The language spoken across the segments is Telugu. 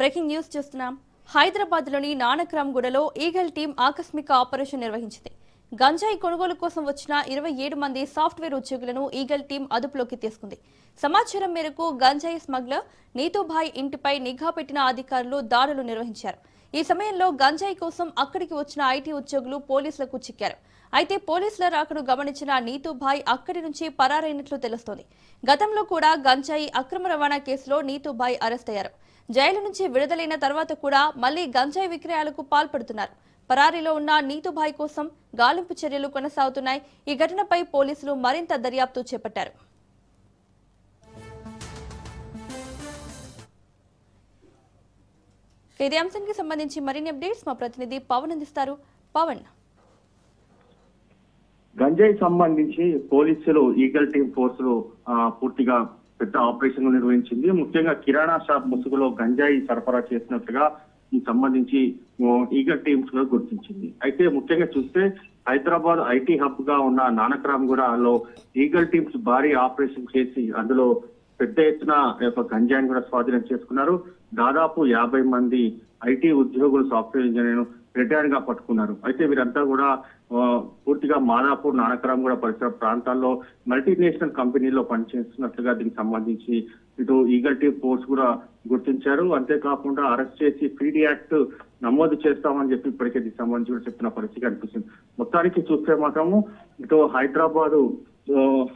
బ్రేకింగ్ న్యూస్ చూస్తున్నాం. హైదరాబాద్లోని నానక్రామ్గూడలో ఈగల్ టీం ఆకస్మిక ఆపరేషన్ నిర్వహించింది. గంజాయి కొనుగోలు కోసం వచ్చిన 27 మంది సాఫ్ట్వేర్ ఉద్యోగులను ఈగల్ టీం అదుపులోకి తీసుకుంది. సమాచారం మేరకు గంజాయి స్మగ్లర్ నీతూభాయ్ ఇంటిపై నిఘా పెట్టిన అధికారులు దాడులు నిర్వహించారు. ఈ సమయంలో గంజాయి కోసం అక్కడికి వచ్చిన ఐటీ ఉద్యోగులు పోలీసులకు చిక్కారు. అయితే పోలీసుల రాకను గమనించిన నీతూభాయ్ అక్కడి నుంచి పరారైనట్లు తెలుస్తోంది. గతంలో కూడా గంజాయి అక్రమ రవాణా కేసులో నీతూభాయ్ అరెస్ట్ అయ్యారు. జైలు నుంచి విడుదలైన తర్వాత కూడా మళ్లీ గంజాయి విక్రయాలకు పాల్పడుతున్నారు. పరారీలో ఉన్న నీతూభాయ్ కోసం గాలింపు చర్యలు కొనసాగుతున్నాయి. ఈ ఘటనపై పోలీసులు మరింత దర్యాప్తు చేపట్టారు. ఇదే అంశానికి సంబంధించి మరిన్ని అప్డేట్స్ మా ప్రతినిధి పవన్ అందిస్తారు. పవన్, గంజాయి సంబంధించి పోలీసులు ఈగల్ టీం ఫోర్సులు పూర్తిగా పెద్ద ఆపరేషన్ నిర్వహించింది. ముఖ్యంగా కిరాణా షాప్ ముసుగులో గంజాయి సరఫరా చేసినట్లుగా ఈ సంబంధించి ఈగల్ టీమ్స్ లో గుర్తించింది. అయితే ముఖ్యంగా చూస్తే హైదరాబాద్ ఐటీ హబ్ గా ఉన్న నానక్రామ్గూడలో ఈగల్ టీమ్స్ భారీ ఆపరేషన్ చేసి అందులో పెద్ద ఎత్తున గంజాయిని కూడా స్వాధీనం చేసుకున్నారు. దాదాపు 50 మంది ఐటీ ఉద్యోగులు, సాఫ్ట్వేర్ ఇంజనీర్లు రిటైర్ గా పట్టుకున్నారు. అయితే వీరంతా కూడా పూర్తిగా మాదాపూర్, నానక్రామ్గూడ పరిసర ప్రాంతాల్లో మల్టీనేషనల్ కంపెనీలో పనిచేస్తున్నట్లుగా దీనికి సంబంధించి ఇటు ఈగల్ టీం ఫోర్స్ కూడా గుర్తించారు. అంతేకాకుండా అరెస్ట్ చేసి పీడీ యాక్ట్ నమోదు చేస్తామని చెప్పి ఇప్పటికే దీనికి సంబంధించి కూడా చెప్తున్న పరిస్థితి కనిపిస్తుంది. మొత్తానికి చూస్తే మాత్రము ఇటు హైదరాబాదు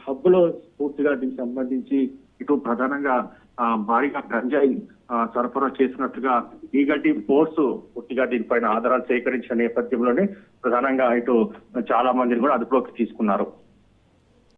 హబ్ లో పూర్తిగా దీనికి సంబంధించి ఇటు ప్రధానంగా భారీగా గంజాయి సరఫరా చేసినట్లుగా ఈగల్ టీం ఫోర్స్ పూర్తిగా దీనిపైన ఆధారాలు సేకరించిన నేపథ్యంలోనే ప్రధానంగా ఇటు చాలా మందిని కూడా అదుపులోకి తీసుకున్నారు.